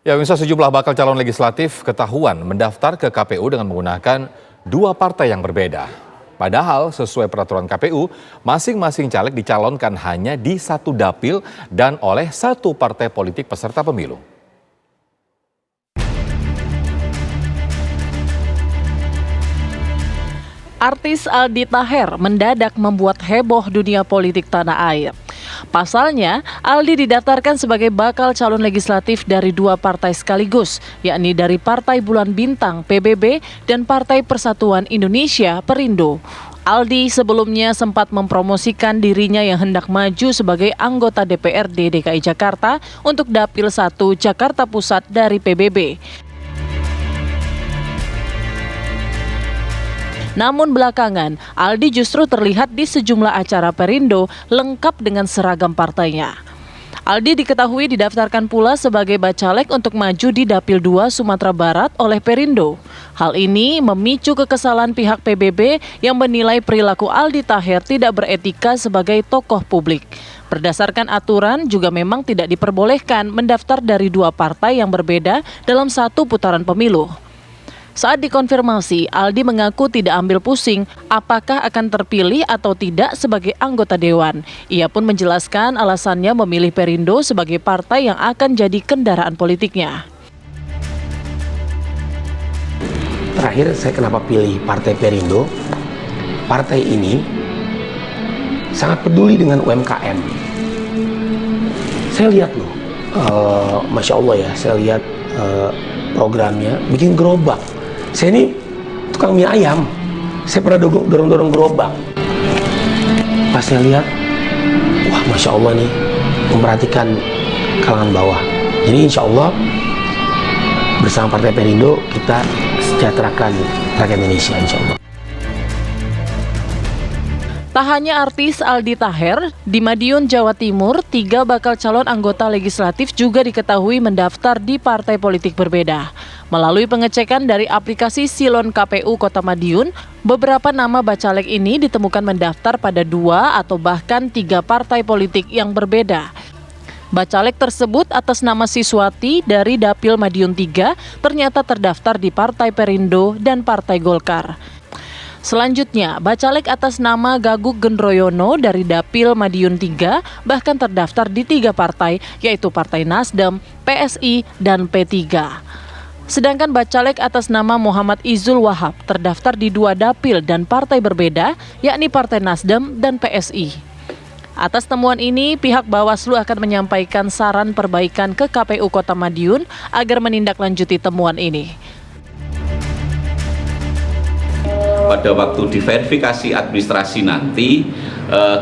Ya, pemirsa, sejumlah bakal calon legislatif ketahuan mendaftar ke KPU dengan menggunakan dua partai yang berbeda. Padahal sesuai peraturan KPU, masing-masing caleg dicalonkan hanya di satu dapil dan oleh satu partai politik peserta pemilu. Artis Aldi Taher mendadak membuat heboh dunia politik tanah air. Pasalnya, Aldi didaftarkan sebagai bakal calon legislatif dari dua partai sekaligus, yakni dari Partai Bulan Bintang (PBB) dan Partai Persatuan Indonesia (Perindo). Aldi sebelumnya sempat mempromosikan dirinya yang hendak maju sebagai anggota DPRD DKI Jakarta untuk Dapil 1 Jakarta Pusat dari PBB. Namun belakangan, Aldi justru terlihat di sejumlah acara Perindo lengkap dengan seragam partainya. Aldi diketahui didaftarkan pula sebagai bacalek untuk maju di Dapil 2 Sumatera Barat oleh Perindo. Hal ini memicu kekesalan pihak PBB yang menilai perilaku Aldi Taher tidak beretika sebagai tokoh publik. Berdasarkan aturan juga memang tidak diperbolehkan mendaftar dari dua partai yang berbeda dalam satu putaran pemilu. Saat dikonfirmasi, Aldi mengaku tidak ambil pusing apakah akan terpilih atau tidak sebagai anggota dewan. Ia pun menjelaskan alasannya memilih Perindo sebagai partai yang akan jadi kendaraan politiknya. Terakhir saya kenapa pilih Partai Perindo? Partai ini sangat peduli dengan UMKM. Saya lihat loh, Masya Allah ya, saya lihat programnya bikin gerobak. Saya ini tukang mie ayam, saya pernah dorong-dorong gerobak. Pas saya lihat, wah Masya Allah nih, memperhatikan kalangan bawah. Jadi insya Allah bersama Partai Perindo kita sejahterakan rakyat Indonesia insya Allah. Tak hanya artis Aldi Taher, di Madiun, Jawa Timur, 3 bakal calon anggota legislatif juga diketahui mendaftar di partai politik berbeda. Melalui pengecekan dari aplikasi Silon KPU Kota Madiun, beberapa nama bacalek ini ditemukan mendaftar pada 2 atau bahkan 3 partai politik yang berbeda. Bacalek tersebut atas nama Siswati dari Dapil Madiun 3 ternyata terdaftar di Partai Perindo dan Partai Golkar. Selanjutnya, bacalek atas nama Gaguk Gendroyono dari Dapil Madiun 3 bahkan terdaftar di 3 partai, yaitu Partai Nasdem, PSI, dan P3. Sedangkan bacalek atas nama Muhammad Izul Wahab terdaftar di 2 dapil dan partai berbeda, yakni Partai Nasdem dan PSI. Atas temuan ini, pihak Bawaslu akan menyampaikan saran perbaikan ke KPU Kota Madiun agar menindaklanjuti temuan ini. Pada waktu diverifikasi administrasi nanti,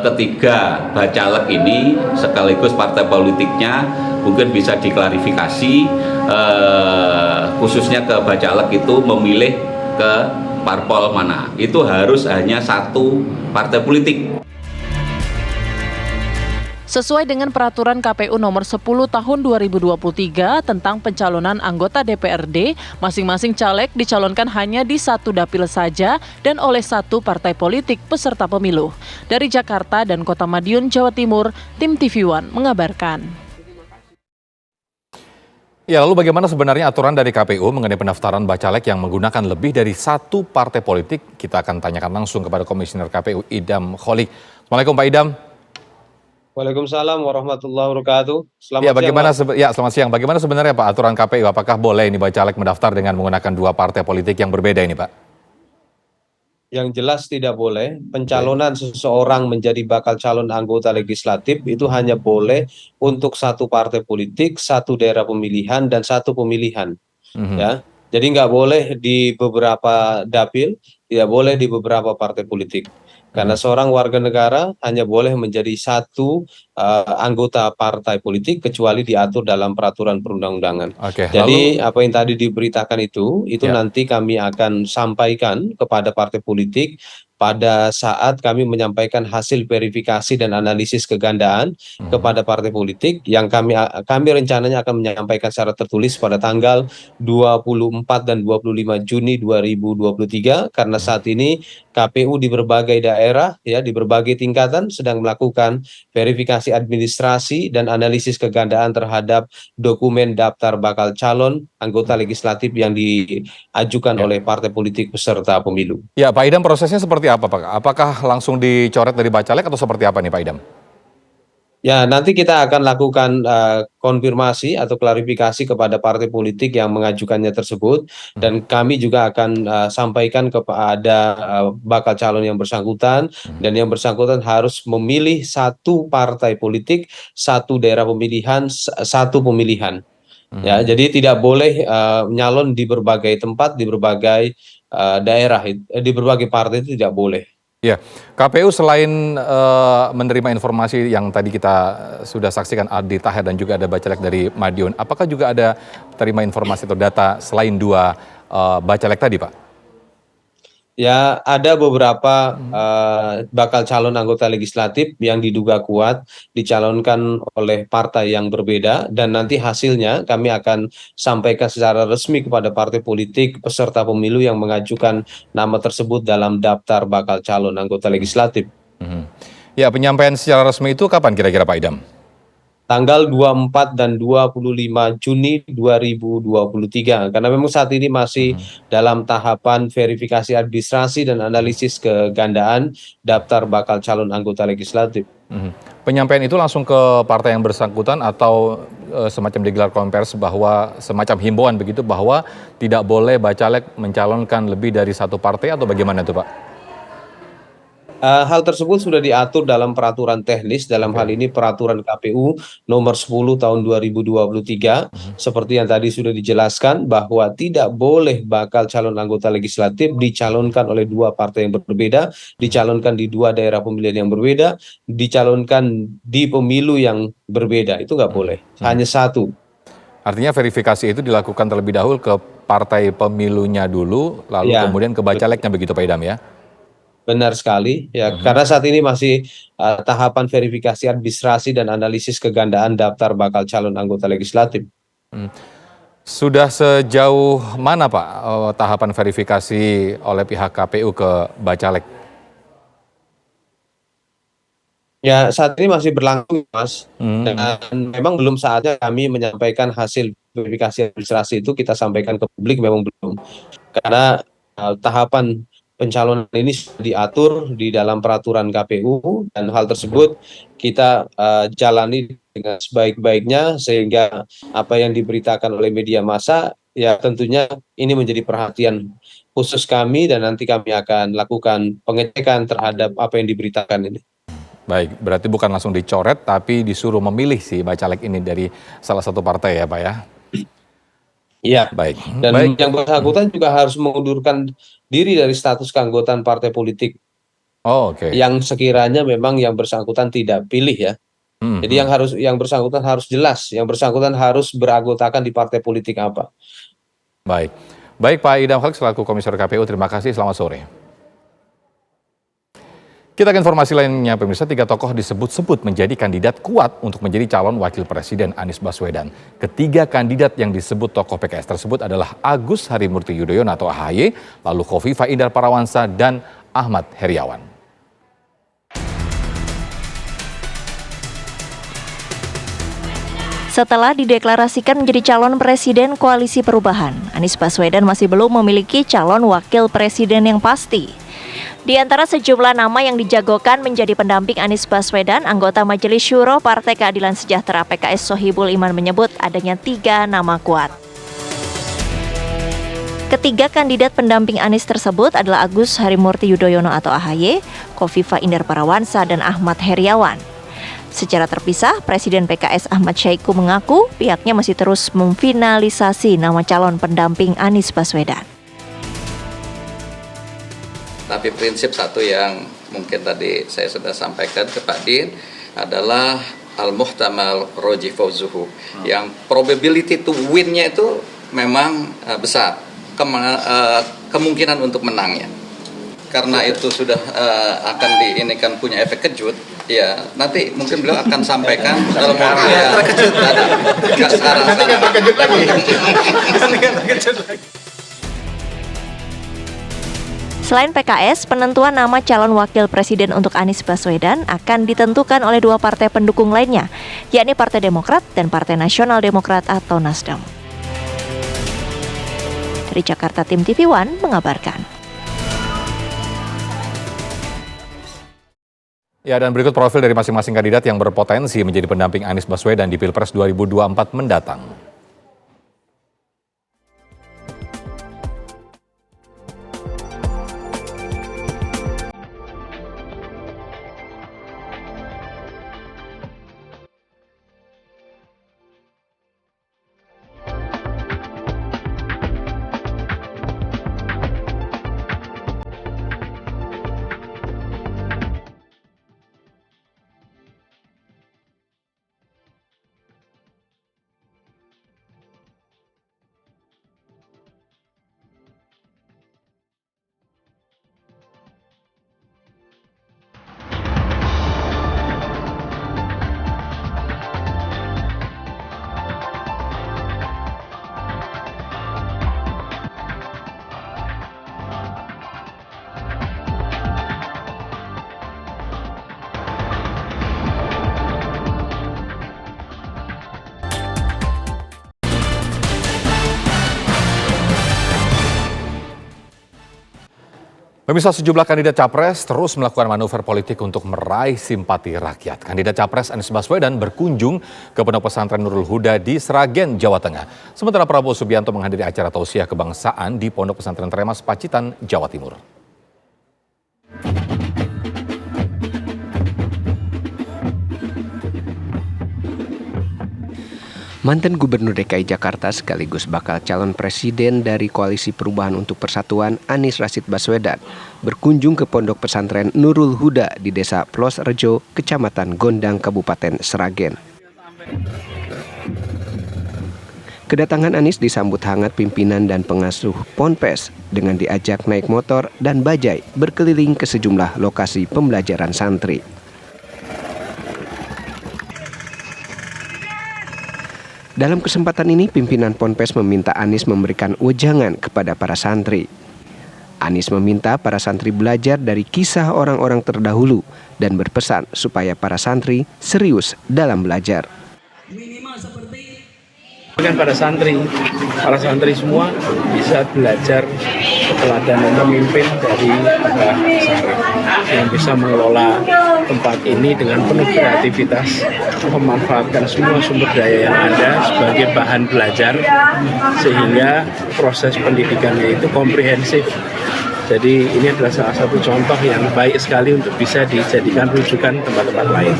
ketiga bacalek ini sekaligus partai politiknya mungkin bisa diklarifikasi, khususnya ke bacalek itu memilih ke parpol mana. Itu harus hanya satu partai politik. Sesuai dengan peraturan KPU nomor 10 tahun 2023 tentang pencalonan anggota DPRD, masing-masing caleg dicalonkan hanya di satu dapil saja dan oleh satu partai politik peserta pemilu. Dari Jakarta dan Kota Madiun, Jawa Timur, tim TV One mengabarkan. Ya, lalu bagaimana sebenarnya aturan dari KPU mengenai pendaftaran bacalek yang menggunakan lebih dari satu partai politik? Kita akan tanyakan langsung kepada Komisioner KPU Idam Kholik. Assalamualaikum Pak Idam. Waalaikumsalam warahmatullahi wabarakatuh. Selamat siang. Bagaimana sebenarnya Pak aturan KPU? Apakah boleh ini bacalek mendaftar dengan menggunakan dua partai politik yang berbeda ini Pak? Yang jelas tidak boleh. Pencalonan seseorang menjadi bakal calon anggota legislatif itu hanya boleh untuk satu partai politik, satu daerah pemilihan, dan satu pemilihan. Ya, jadi nggak boleh di beberapa dapil, tidak boleh di beberapa partai politik. Karena seorang warga negara hanya boleh menjadi satu anggota partai politik kecuali diatur dalam peraturan perundang-undangan. Jadi apa yang tadi diberitakan itu nanti kami akan sampaikan kepada partai politik pada saat kami menyampaikan hasil verifikasi dan analisis kegandaan kepada partai politik yang kami rencananya akan menyampaikan secara tertulis pada tanggal 24 dan 25 Juni 2023 karena saat ini KPU di berbagai daerah ya di berbagai tingkatan sedang melakukan verifikasi verifikasi administrasi dan analisis kegandaan terhadap dokumen daftar bakal calon anggota legislatif yang diajukan oleh partai politik peserta pemilu. Ya, Pak Idam, prosesnya seperti apa, Pak? Apakah langsung dicoret dari Bacalek atau seperti apa nih, Pak Idam? Ya, nanti kita akan lakukan konfirmasi atau klarifikasi kepada partai politik yang mengajukannya tersebut, dan kami juga akan sampaikan kepada bakal calon yang bersangkutan, dan yang bersangkutan harus memilih satu partai politik, satu daerah pemilihan, satu pemilihan. Ya, jadi tidak boleh nyalon di berbagai tempat, di berbagai daerah, di berbagai partai itu tidak boleh. Ya, KPU selain menerima informasi yang tadi kita sudah saksikan Aldi Taher dan juga ada Bacalek dari Madiun, apakah juga ada terima informasi atau data selain dua Bacalek tadi, Pak? Ya, ada beberapa bakal calon anggota legislatif yang diduga kuat dicalonkan oleh partai yang berbeda, dan nanti hasilnya kami akan sampaikan secara resmi kepada partai politik peserta pemilu yang mengajukan nama tersebut dalam daftar bakal calon anggota legislatif. Ya, penyampaian secara resmi itu kapan kira-kira, Pak Idam? Tanggal 24 dan 25 Juni 2023, karena memang saat ini masih dalam tahapan verifikasi administrasi dan analisis kegandaan daftar bakal calon anggota legislatif. Penyampaian itu langsung ke partai yang bersangkutan atau semacam digelar konversi bahwa semacam himbauan begitu bahwa tidak boleh Bacalek mencalonkan lebih dari satu partai atau bagaimana itu, Pak? Hal tersebut sudah diatur dalam peraturan teknis, dalam hal ini peraturan KPU nomor 10 tahun 2023, seperti yang tadi sudah dijelaskan bahwa tidak boleh bakal calon anggota legislatif dicalonkan oleh dua partai yang berbeda, dicalonkan di dua daerah pemilihan yang berbeda, dicalonkan di pemilu yang berbeda, itu nggak boleh, hanya satu. Artinya verifikasi itu dilakukan terlebih dahulu ke partai pemilunya dulu, lalu kemudian ke Bacaleknya begitu, Pak Idam, ya? Benar sekali, ya, karena saat ini masih tahapan verifikasi administrasi dan analisis kegandaan daftar bakal calon anggota legislatif. Sudah sejauh mana, Pak, tahapan verifikasi oleh pihak KPU ke Bacalek? Ya, saat ini masih berlangsung, Mas, dan memang belum saatnya kami menyampaikan hasil verifikasi administrasi itu kita sampaikan ke publik, memang belum, karena tahapan pencalonan ini sudah diatur di dalam peraturan KPU, dan hal tersebut kita jalani dengan sebaik-baiknya, sehingga apa yang diberitakan oleh media massa ya tentunya ini menjadi perhatian khusus kami, dan nanti kami akan lakukan pengecekan terhadap apa yang diberitakan ini. Baik, berarti bukan langsung dicoret tapi disuruh memilih si Bacalek ini dari salah satu partai ya, Pak, ya? Iya, Baik. dan Baik. yang bersangkutan juga harus mengundurkan diri dari status keanggotaan partai politik Oh, oke. yang sekiranya memang yang bersangkutan tidak pilih, ya. Jadi yang bersangkutan harus jelas, yang bersangkutan harus beranggotakan di partai politik apa. Baik. Baik, Pak Idam Khalid selaku Komisioner KPU, terima kasih, selamat sore. Kita ke informasi lainnya, pemirsa. 3 tokoh disebut-sebut menjadi kandidat kuat untuk menjadi calon wakil presiden Anies Baswedan. Ketiga kandidat yang disebut tokoh PKS tersebut adalah Agus Harimurti Yudhoyono atau AHY, lalu Khofifah Indar Parawansa, dan Ahmad Heriawan. Setelah dideklarasikan menjadi calon presiden Koalisi Perubahan, Anies Baswedan masih belum memiliki calon wakil presiden yang pasti. Di antara sejumlah nama yang dijagokan menjadi pendamping Anies Baswedan, anggota Majelis Syuro Partai Keadilan Sejahtera PKS Sohibul Iman menyebut adanya 3 nama kuat. Ketiga kandidat pendamping Anies tersebut adalah Agus Harimurti Yudhoyono atau AHY, Khofifah Indar Parawansa, dan Ahmad Heriawan. Secara terpisah, Presiden PKS Ahmad Syahiku mengaku pihaknya masih terus memfinalisasi nama calon pendamping Anies Baswedan. Tapi prinsip satu yang mungkin tadi saya sudah sampaikan ke Pak Din adalah al-muhtamal roji fauzuhu, yang probability to win-nya itu memang besar, kemungkinan untuk menangnya. Karena itu sudah akan diinikan punya efek kejut, ya nanti mungkin beliau akan sampaikan dalam waktu yang sekarang Selain PKS, penentuan nama calon wakil presiden untuk Anies Baswedan akan ditentukan oleh dua partai pendukung lainnya, yakni Partai Demokrat dan Partai Nasional Demokrat atau Nasdem. Dari Jakarta, Tim TV One mengabarkan. Ya, dan berikut profil dari masing-masing kandidat yang berpotensi menjadi pendamping Anies Baswedan di Pilpres 2024 mendatang. Pemirsa, sejumlah kandidat capres terus melakukan manuver politik untuk meraih simpati rakyat. Kandidat capres Anies Baswedan berkunjung ke Pondok Pesantren Nurul Huda di Sragen, Jawa Tengah. Sementara Prabowo Subianto menghadiri acara tausiah kebangsaan di Pondok Pesantren Tremas, Pacitan, Jawa Timur. Mantan Gubernur DKI Jakarta sekaligus bakal calon presiden dari Koalisi Perubahan untuk Persatuan Anies Rashid Baswedan berkunjung ke Pondok Pesantren Nurul Huda di Desa Plosrejo, Kecamatan Gondang, Kabupaten Sragen. Kedatangan Anies disambut hangat pimpinan dan pengasuh Ponpes dengan diajak naik motor dan bajai berkeliling ke sejumlah lokasi pembelajaran santri. Dalam kesempatan ini, pimpinan Ponpes meminta Anies memberikan wejangan kepada para santri. Anies meminta para santri belajar dari kisah orang-orang terdahulu dan berpesan supaya para santri serius dalam belajar. Dengan para santri semua bisa belajar keteladanan pemimpin dari Abah Sarif yang bisa mengelola tempat ini dengan penuh kreativitas, memanfaatkan semua sumber daya yang ada sebagai bahan belajar sehingga proses pendidikannya itu komprehensif. Jadi ini adalah salah satu contoh yang baik sekali untuk bisa dijadikan rujukan tempat-tempat lain.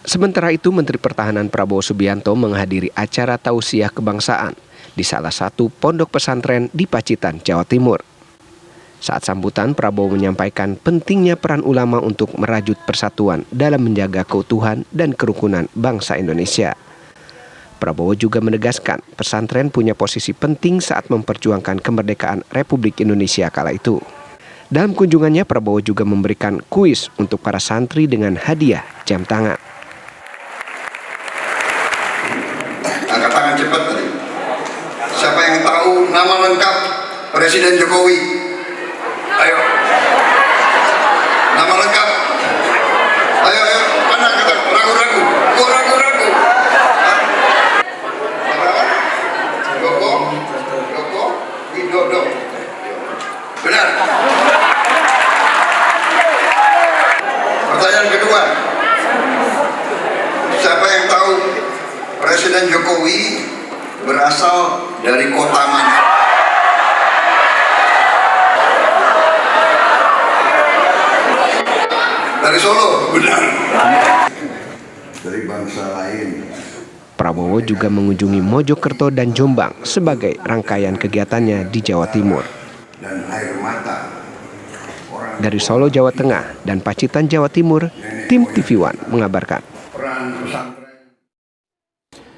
Sementara itu, Menteri Pertahanan Prabowo Subianto menghadiri acara tausiah kebangsaan di salah satu pondok pesantren di Pacitan, Jawa Timur. Saat sambutan, Prabowo menyampaikan pentingnya peran ulama untuk merajut persatuan dalam menjaga keutuhan dan kerukunan bangsa Indonesia. Prabowo juga menegaskan pesantren punya posisi penting saat memperjuangkan kemerdekaan Republik Indonesia kala itu. Dalam kunjungannya, Prabowo juga memberikan kuis untuk para santri dengan hadiah jam tangan. Angkat tangan cepat tadi. Siapa yang tahu nama lengkap Presiden Jokowi? Ayo. Nama lengkap. Ayo. Mana kata ragu-ragu? Kok ragu-ragu? Joko Widodo. Benar. Pertanyaan kedua. Siapa yang tahu Presiden Jokowi berasal dari kota mana? Dari Solo, benar. Dari bangsa lain. Prabowo juga mengunjungi Mojokerto dan Jombang sebagai rangkaian kegiatannya di Jawa Timur. Dan air mata. Dari Solo, Jawa Tengah dan Pacitan, Jawa Timur, Tim TV One mengabarkan.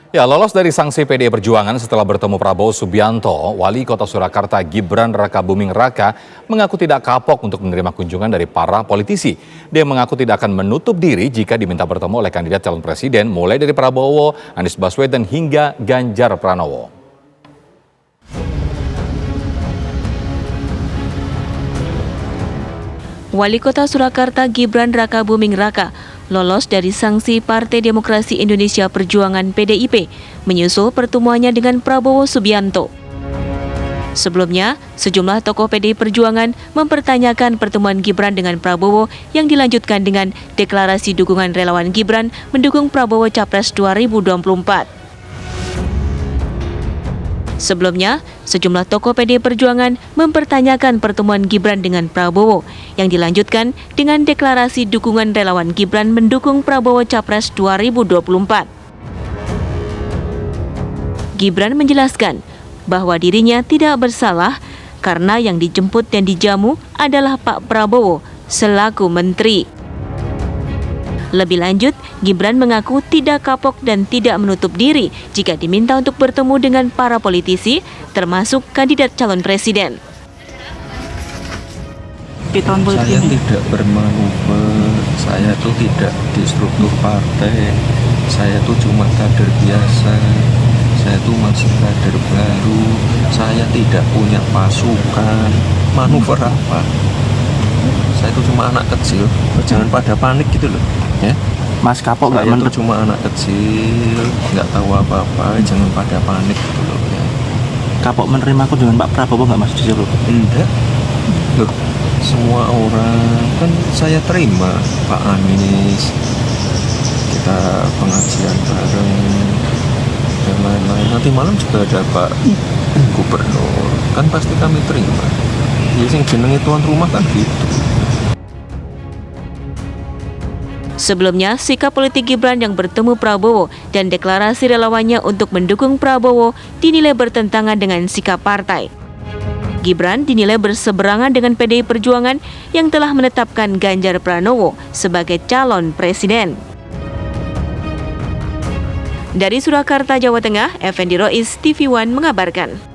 Ya, lolos dari sanksi PDI Perjuangan setelah bertemu Prabowo Subianto, Wali Kota Surakarta Gibran Rakabuming Raka mengaku tidak kapok untuk menerima kunjungan dari para politisi. Dia mengaku tidak akan menutup diri jika diminta bertemu oleh kandidat calon presiden mulai dari Prabowo, Anies Baswedan hingga Ganjar Pranowo. Wali Kota Surakarta Gibran Rakabuming Raka lolos dari sanksi Partai Demokrasi Indonesia Perjuangan PDIP menyusul pertemuannya dengan Prabowo Subianto. Sebelumnya, sejumlah tokoh PDI Perjuangan mempertanyakan pertemuan Gibran dengan Prabowo yang dilanjutkan dengan deklarasi dukungan relawan Gibran mendukung Prabowo Capres 2024. Sebelumnya, sejumlah tokoh PDI Perjuangan mempertanyakan pertemuan Gibran dengan Prabowo yang dilanjutkan dengan deklarasi dukungan relawan Gibran mendukung Prabowo Capres 2024. Gibran menjelaskan bahwa dirinya tidak bersalah karena yang dijemput dan dijamu adalah Pak Prabowo selaku menteri. Lebih lanjut, Gibran mengaku tidak kapok dan tidak menutup diri jika diminta untuk bertemu dengan para politisi, termasuk kandidat calon presiden. Saya tidak bermanuver, saya itu tidak di struktur partai, saya itu cuma kader biasa, saya itu masih kader baru, saya tidak punya pasukan, manuver apa? Saya itu cuma anak kecil, jangan pada panik gitu loh, ya. Mas kapok nggak? Saya itu cuma anak kecil, nggak tahu apa-apa, jangan pada panik gitu loh, ya. Kapok menerima kunjungan Pak Prabowo nggak Mas Jero? Enggak, loh, semua orang kan saya terima, Pak Anies, kita pengajian bareng dan lain-lain. Nanti malam juga ada Pak Gubernur, kan pasti kami terima. Ya sing jenenge tuan rumah kan gitu. Sebelumnya, sikap politik Gibran yang bertemu Prabowo dan deklarasi relawannya untuk mendukung Prabowo dinilai bertentangan dengan sikap partai. Gibran dinilai berseberangan dengan PDI Perjuangan yang telah menetapkan Ganjar Pranowo sebagai calon presiden. Dari Surakarta, Jawa Tengah, Effendi Rois, TV One mengabarkan.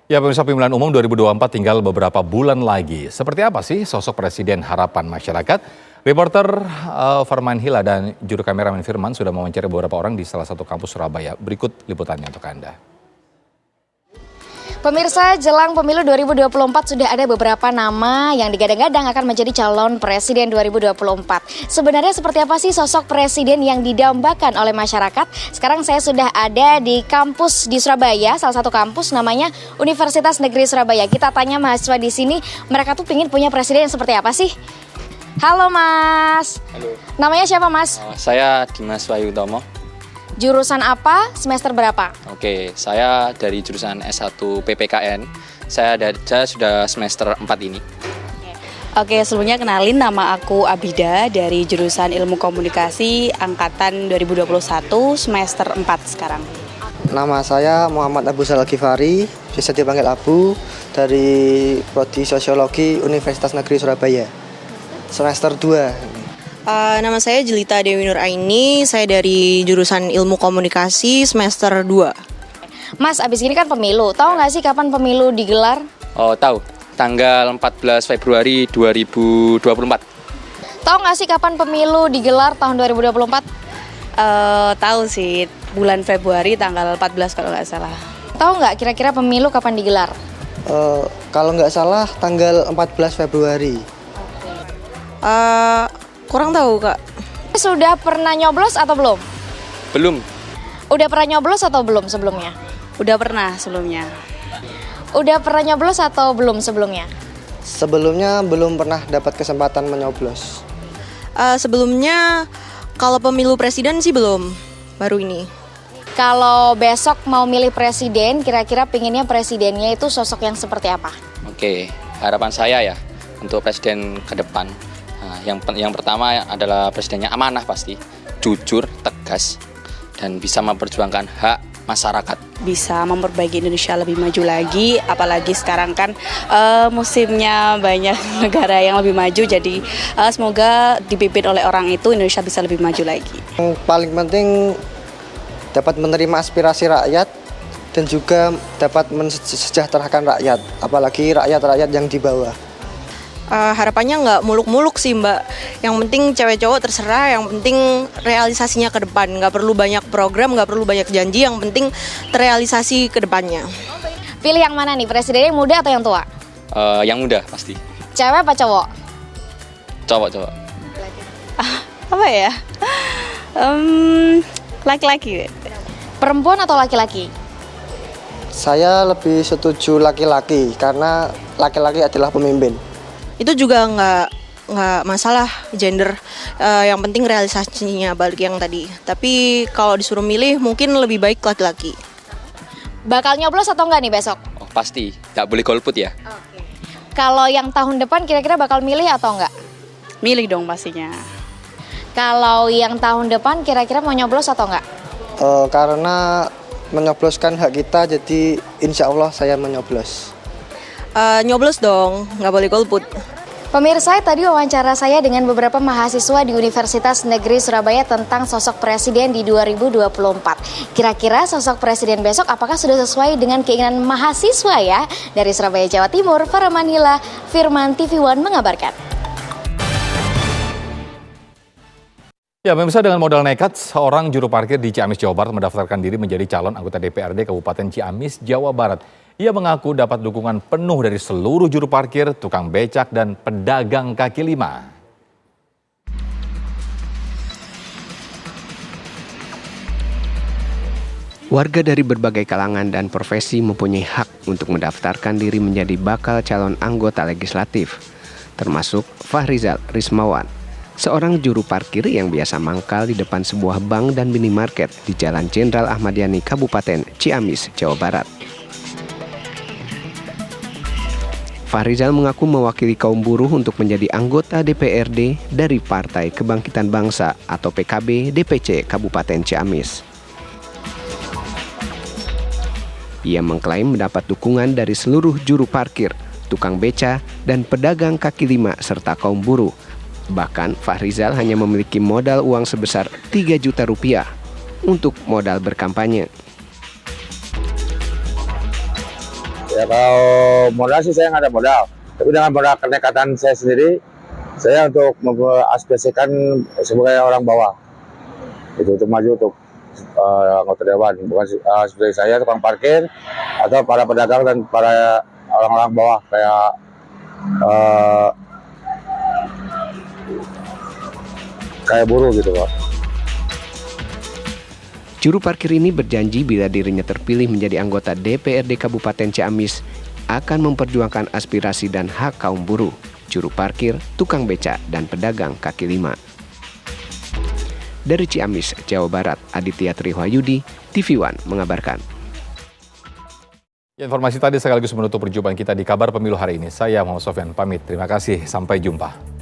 Ya, pemirsa, pemilihan umum 2024 tinggal beberapa bulan lagi. Seperti apa sih sosok presiden harapan masyarakat? Reporter Farman Hila dan juru kameramen Firman sudah mewawancari beberapa orang di salah satu kampus Surabaya. Berikut liputannya untuk Anda. Pemirsa, jelang pemilu 2024 sudah ada beberapa nama yang digadang-gadang akan menjadi calon presiden 2024. Sebenarnya seperti apa sih sosok presiden yang didambakan oleh masyarakat? Sekarang saya sudah ada di kampus di Surabaya, salah satu kampus namanya Universitas Negeri Surabaya. Kita tanya mahasiswa di sini, mereka tuh pengen punya presiden yang seperti apa sih? Halo Mas. Halo. Namanya siapa Mas? Saya Dimas Wahyu Utomo. Jurusan apa? Semester berapa? Oke, saya dari jurusan S1 PPKN. Saya sudah semester 4 ini. Oke, sebelumnya kenalin, nama aku Abida dari jurusan Ilmu Komunikasi angkatan 2021 semester 4 sekarang. Nama saya Muhammad Abu Sal Ghifari, bisa dipanggil Abu, dari Prodi Sosiologi Universitas Negeri Surabaya. Semester 2. Nama saya Jelita Dewi Nur Aini, saya dari jurusan Ilmu Komunikasi semester 2. Mas, abis ini kan pemilu, tahu nggak sih kapan pemilu digelar? Oh, tahu. Tanggal 14 Februari 2024. Tahu nggak sih kapan pemilu digelar tahun 2024? Tahu sih, bulan Februari tanggal 14 kalau nggak salah. Tahu nggak kira-kira pemilu kapan digelar? Kalau nggak salah tanggal 14 Februari. Kurang tahu, Kak. Sudah pernah nyoblos atau belum? Belum. Udah pernah nyoblos atau belum sebelumnya? Udah pernah sebelumnya. Udah pernah nyoblos atau belum sebelumnya? Sebelumnya belum pernah dapat kesempatan menyoblos. Sebelumnya kalau pemilu presiden sih belum, baru ini. Kalau besok mau milih presiden, kira-kira pinginnya presidennya itu sosok yang seperti apa? Oke, harapan saya ya untuk presiden ke depan. Yang pertama adalah presidennya amanah pasti, jujur, tegas, dan bisa memperjuangkan hak masyarakat. Bisa memperbaiki Indonesia lebih maju lagi, apalagi sekarang kan musimnya banyak negara yang lebih maju, jadi semoga dipimpin oleh orang itu Indonesia bisa lebih maju lagi. Yang paling penting dapat menerima aspirasi rakyat dan juga dapat mensejahterakan rakyat, apalagi rakyat-rakyat yang di bawah. harapannya nggak muluk-muluk sih Mbak. Yang penting cewek cowok terserah, yang penting realisasinya ke depan. Nggak perlu banyak program, nggak perlu banyak janji, yang penting terrealisasi ke depannya. Pilih yang mana nih, presiden yang muda atau yang tua? Yang muda pasti. Cewek apa cowok? Cowok. Apa ya? Laki-laki. Perempuan atau laki-laki? Saya lebih setuju laki-laki karena laki-laki adalah pemimpin. Itu juga nggak masalah gender, yang penting realisasinya balik yang tadi. Tapi kalau disuruh milih mungkin lebih baik laki-laki. Bakal nyoblos atau enggak nih besok? Oh, pasti, nggak boleh golput ya. Kalau yang tahun depan kira-kira bakal milih atau enggak? Milih dong pastinya. Kalau yang tahun depan kira-kira mau nyoblos atau enggak? Karena menyobloskan hak kita, jadi insya Allah saya menyoblos. Nyoblos dong, nggak boleh golput. Pemirsa, tadi wawancara saya dengan beberapa mahasiswa di Universitas Negeri Surabaya tentang sosok presiden di 2024. Kira-kira sosok presiden besok apakah sudah sesuai dengan keinginan mahasiswa ya? Dari Surabaya, Jawa Timur, Faramanila, Firman TV One mengabarkan. Ya, pemirsa, dengan modal nekat, seorang juru parkir di Ciamis, Jawa Barat mendaftarkan diri menjadi calon anggota DPRD Kabupaten Ciamis, Jawa Barat. Ia mengaku dapat dukungan penuh dari seluruh juru parkir, tukang becak, dan pedagang kaki lima. Warga dari berbagai kalangan dan profesi mempunyai hak untuk mendaftarkan diri menjadi bakal calon anggota legislatif, termasuk Fahrizal Rismawan, seorang juru parkir yang biasa mangkal di depan sebuah bank dan minimarket di Jalan Jenderal Ahmad Yani, Kabupaten Ciamis, Jawa Barat. Fahrizal mengaku mewakili kaum buruh untuk menjadi anggota DPRD dari Partai Kebangkitan Bangsa atau PKB DPC Kabupaten Ciamis. Ia mengklaim mendapat dukungan dari seluruh juru parkir, tukang beca, dan pedagang kaki lima serta kaum buruh. Bahkan Fahrizal hanya memiliki modal uang sebesar 3 juta rupiah untuk modal berkampanye. Ya kalau modal sih saya nggak ada modal, tapi dengan modal kenekatan saya sendiri, saya untuk mengaspirasikan sebagai orang bawah, itu untuk maju untuk anggota dewan, bukan seperti saya tukang parkir atau para pedagang dan para orang-orang bawah kayak buruh gitu Pak. Juru parkir ini berjanji bila dirinya terpilih menjadi anggota DPRD Kabupaten Ciamis akan memperjuangkan aspirasi dan hak kaum buruh, juru parkir, tukang beca, dan pedagang kaki lima. Dari Ciamis, Jawa Barat, Aditya Triwahyudi, TV One mengabarkan. Informasi tadi sekaligus menutup perjumpaan kita di Kabar Pemilu hari ini. Saya Muhammad Sofyan pamit. Terima kasih. Sampai jumpa.